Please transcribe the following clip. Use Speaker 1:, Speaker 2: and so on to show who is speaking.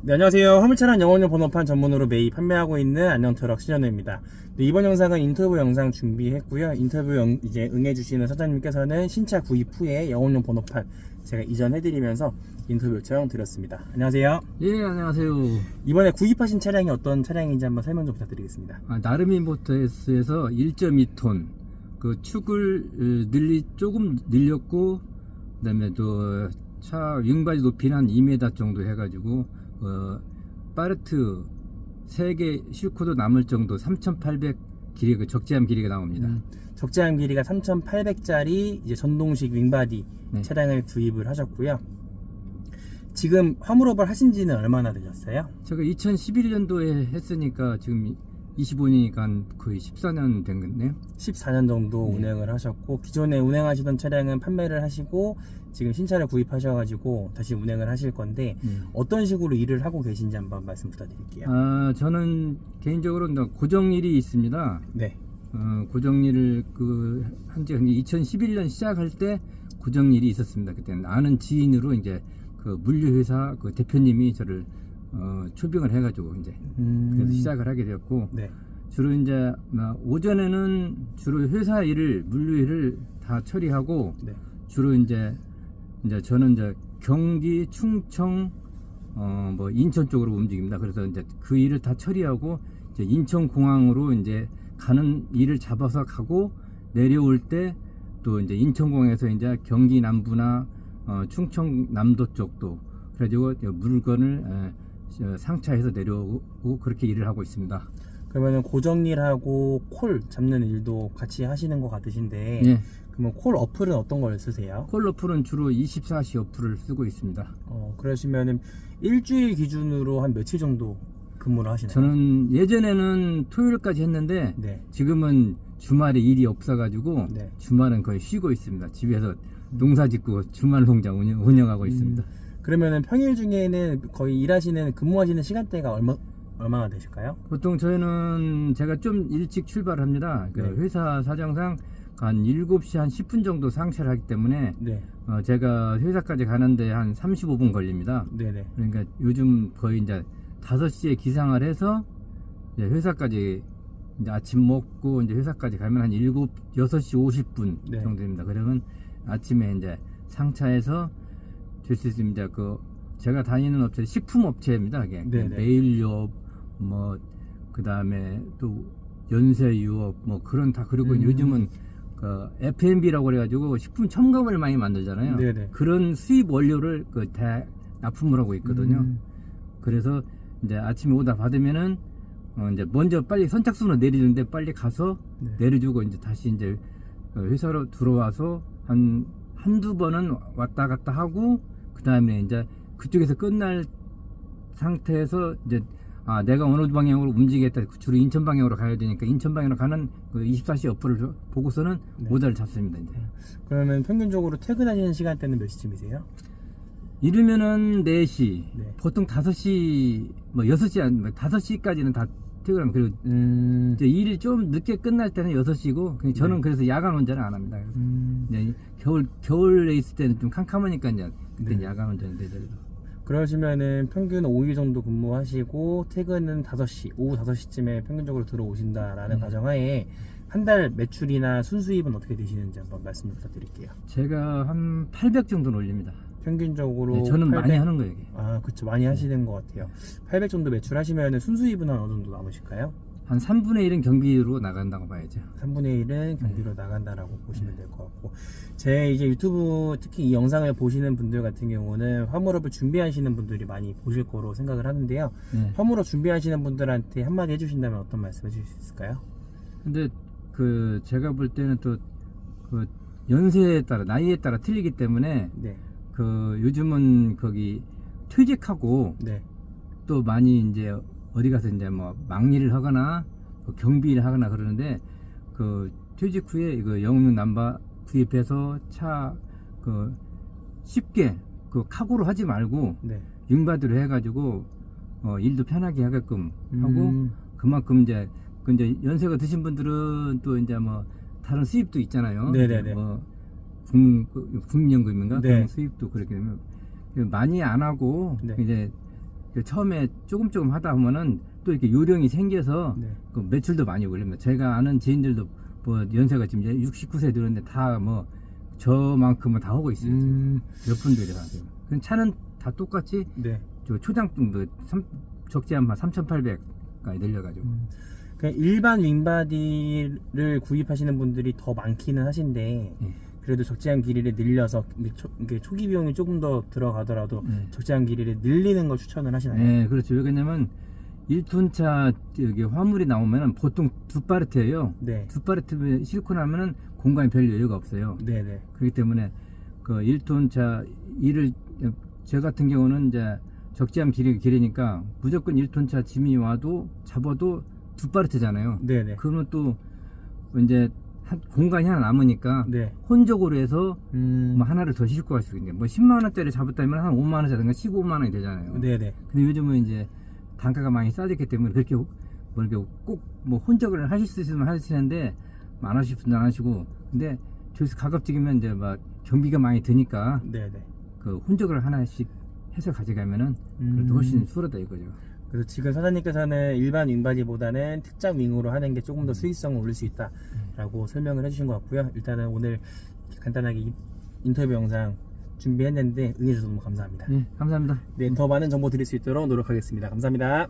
Speaker 1: 네, 안녕하세요. 화물차량 영업용 번호판 전문으로 매입 판매하고 있는 안녕트럭 신현우입니다. 네, 이번 영상은 인터뷰 영상 준비했고요. 인터뷰 이제 응해주시는 사장님께서는 신차 구입 후에 영업용 번호판 제가 이전해드리면서 인터뷰 요청 드렸습니다. 안녕하세요.
Speaker 2: 예, 안녕하세요.
Speaker 1: 이번에 구입하신 차량이 어떤 차량인지 한번 설명 좀 부탁드리겠습니다.
Speaker 2: 나르미 모터스에서 1.2톤 그 축을 조금 늘렸고, 그다음에 또 차 윙바지 높이는 한 2m 정도 해가지고 파르트 3개 싣고도 남을 정도 3,800 길이, 그 적재함 길이가 나옵니다.
Speaker 1: 적재함 길이가 3,800짜리 이제 전동식 윙바디
Speaker 2: 네.
Speaker 1: 차량을 구입을 하셨고요. 지금 화물업을 하신 지는 얼마나 되셨어요?
Speaker 2: 제가 2011년도에 했으니까 지금 25년이니까 거의 14년 된 거네요.
Speaker 1: 14년 정도
Speaker 2: 네.
Speaker 1: 운행을 하셨고, 기존에 운행하시던 차량은 판매를 하시고 지금 신차를 구입하셔가지고 다시 운행을 하실 건데 어떤 식으로 일을 하고 계신지 한번 말씀 부탁드릴게요.
Speaker 2: 저는 개인적으로 고정일이 있습니다.
Speaker 1: 네.
Speaker 2: 고정일을 한지 2011년 시작할 때 고정일이 있었습니다. 그때는 아는 지인으로 이제 그 물류회사 그 대표님이 저를 초빙을 해가지고 이제 그래서 시작을 하게 되었고,
Speaker 1: 네.
Speaker 2: 주로 이제 오전에는 주로 회사 일을, 물류 일을 다 처리하고,
Speaker 1: 네.
Speaker 2: 주로 이제 저는 이제 경기, 충청, 뭐 인천 쪽으로 움직입니다. 그래서 이제 그 일을 다 처리하고 이제 인천 공항으로 이제 가는 일을 잡아서 가고, 내려올 때 또 이제 인천공항에서 이제 경기 남부나 충청 남도 쪽도 그래가지고 물건을 상차해서 내려오고 그렇게 일을 하고 있습니다.
Speaker 1: 그러면은 고정일하고 콜 잡는 일도 같이 하시는 것 같으신데,
Speaker 2: 예.
Speaker 1: 그러면 콜 어플은 어떤 걸 쓰세요?
Speaker 2: 콜 어플은 주로 24시 어플을 쓰고 있습니다.
Speaker 1: 그러시면은 일주일 기준으로 한 며칠 정도 근무를 하시나요?
Speaker 2: 저는 예전에는 토요일까지 했는데
Speaker 1: 네.
Speaker 2: 지금은 주말에 일이 없어가지고
Speaker 1: 네.
Speaker 2: 주말은 거의 쉬고 있습니다. 집에서 농사 짓고 주말 농장 운영하고 있습니다.
Speaker 1: 그러면은 평일 중에는 거의 일하시는 근무하시는 시간대가 얼마나 되실까요?
Speaker 2: 보통 저희는 제가 좀 일찍 출발합니다. 그
Speaker 1: 네.
Speaker 2: 회사 사정상 한 7시 한 10분 정도 상차를 하기 때문에
Speaker 1: 네.
Speaker 2: 제가 회사까지 가는데 한 35분 걸립니다.
Speaker 1: 네네.
Speaker 2: 그러니까 요즘 거의 이제 5시에 기상을 해서 이제 회사까지 이제 아침 먹고 이제 회사까지 가면 한 6시 50분
Speaker 1: 네.
Speaker 2: 정도 됩니다. 그러면 아침에 이제 상차해서 될 수 있습니다. 제가 다니는 업체 식품 업체입니다. 그게
Speaker 1: 네네.
Speaker 2: 매일유업 뭐 그다음에 또 연세유업 뭐 그런 다, 그리고 요즘은 그 F&B라고 그래가지고 식품 첨가물 많이 만들잖아요.
Speaker 1: 네네.
Speaker 2: 그런 수입 원료를 다 납품을 하고 있거든요. 그래서 이제 아침에 오다 받으면은 이제 먼저 빨리 선착순으로 내리는데 빨리 가서
Speaker 1: 네.
Speaker 2: 내려주고 이제 다시 이제 회사로 들어와서 한두 번은 왔다 갔다 하고, 그 다음에 이제 그쪽에서 끝날 상태에서 이제 내가 어느 방향으로 움직이겠다, 주로 인천 방향으로 가야 되니까 인천 방향으로 가는 그 24시 어플을 보고서는
Speaker 1: 네.
Speaker 2: 오다를 잡습니다. 이제
Speaker 1: 그러면 평균적으로 퇴근하시는 시간대는 몇 시쯤이세요?
Speaker 2: 이르면은 4시,
Speaker 1: 네.
Speaker 2: 보통 5시, 뭐 6시, 5시까지는 다 퇴근하면, 그리고 이제 일이 좀 늦게 끝날 때는 6시고, 저는
Speaker 1: 네.
Speaker 2: 그래서 야간 운전을 안 합니다. 그래서 이제 겨울에 있을 때는 좀 캄캄하니까 이제 그때
Speaker 1: 네.
Speaker 2: 야간 운전이 되더라고요.
Speaker 1: 그러시면은 평균 5일 정도 근무하시고 퇴근은 5시, 오후 5시쯤에 평균적으로 들어오신다라는 가정하에 한 달 매출이나 순수입은 어떻게 되시는지 한번 말씀 부탁드릴게요.
Speaker 2: 제가 한 800 정도는 올립니다.
Speaker 1: 평균적으로
Speaker 2: 네, 저는
Speaker 1: 800?
Speaker 2: 많이 하는 거예요, 이게.
Speaker 1: 그쵸, 많이 하시는 것 같아요. 800 정도 매출하시면은 순수입은 한 어느 정도 남으실까요?
Speaker 2: 한 3분의 1은 경비로 나간다고 봐야죠.
Speaker 1: 3분의 1은 경비로 나간다라고 보시면 될 것 같고, 제 이제 유튜브 특히 이 영상을 보시는 분들 같은 경우는 화물업을 준비하시는 분들이 많이 보실 거로 생각을 하는데요.
Speaker 2: 네.
Speaker 1: 화물업 준비하시는 분들한테 한마디 해주신다면 어떤 말씀 해주실 수 있을까요?
Speaker 2: 근데 제가 볼 때는 또 연세에 따라, 나이에 따라 틀리기 때문에
Speaker 1: 네.
Speaker 2: 요즘은 거기 퇴직하고
Speaker 1: 네.
Speaker 2: 또 많이 이제 어디 가서 이제 뭐 막일을 하거나 경비를 하거나 그러는데, 퇴직 후에 영업용 남바 구입해서 차 쉽게 카고로 하지 말고
Speaker 1: 네.
Speaker 2: 윙바디로 해가지고 일도 편하게 하게끔 하고, 그만큼 이제 연세가 드신 분들은 또 이제 뭐 다른 수입도 있잖아요.
Speaker 1: 네네네.
Speaker 2: 뭐 국민연금인가?
Speaker 1: 네.
Speaker 2: 그런 수입도 그렇게 되면 많이 안 하고
Speaker 1: 네.
Speaker 2: 이제 처음에 조금 하다 보면은 또 이렇게 요령이 생겨서
Speaker 1: 네.
Speaker 2: 그 매출도 많이 올립니다. 제가 아는 지인들도 뭐 연세가 지금 이제 69세 들었는데 다 뭐 저만큼은 다 하고 있어요. 지금. 몇 분들이 다 지금. 그럼 차는 다 똑같이
Speaker 1: 네.
Speaker 2: 저 초장등도 적재 한 3,800까지 늘려가지고.
Speaker 1: 그냥 일반 윙바디를 구입하시는 분들이 더 많기는 하신데
Speaker 2: 예.
Speaker 1: 그래도 적재한 길이를 늘려서 이게 초기 비용이 조금 더 들어가더라도
Speaker 2: 네.
Speaker 1: 적재한 길이를 늘리는 걸 추천을 하시나요?
Speaker 2: 네, 그렇죠. 왜냐면 1톤차 여기 화물이 나오면은 보통 두 파레트예요.
Speaker 1: 네.
Speaker 2: 두 파레트 싣고 나면은 공간이 별 여유가 없어요.
Speaker 1: 네네.
Speaker 2: 그렇기 때문에 그 1톤차 일을 저 같은 경우는 이제 적재함 길이니까 무조건 1톤차 짐이 와도 잡아도 두 파레트잖아요.
Speaker 1: 네네.
Speaker 2: 그러면 또 이제 공간이 하나 남으니까
Speaker 1: 네.
Speaker 2: 혼적으로 해서
Speaker 1: 음.
Speaker 2: 하나를 더 싣고 갈 수 있는 뭐 10만 원짜리 잡았다면 한 5만 원짜리가 15만 원이 되잖아요.
Speaker 1: 네네.
Speaker 2: 근데 요즘은 이제 단가가 많이 싸졌기 때문에 그렇게 뭐 이렇게 꼭 뭐 혼적을 하실 수 있으면 하시는데 안 하실 분은 안 하시고, 근데 저기서 가급적이면 이제 막 경비가 많이 드니까
Speaker 1: 네네.
Speaker 2: 그 혼적을 하나씩 해서 가져가면은 그래도 훨씬 수월하다 이거죠.
Speaker 1: 그래서 지금 사장님께서는 일반 윙바디보다는 특장 윙으로 하는 게 조금 더 수익성을 올릴 수 있다라고 설명을 해주신 것 같고요. 일단은 오늘 간단하게 인터뷰 영상 준비했는데 응해주셔서 너무 감사합니다.
Speaker 2: 네, 감사합니다.
Speaker 1: 네, 더 많은 정보 드릴 수 있도록 노력하겠습니다. 감사합니다.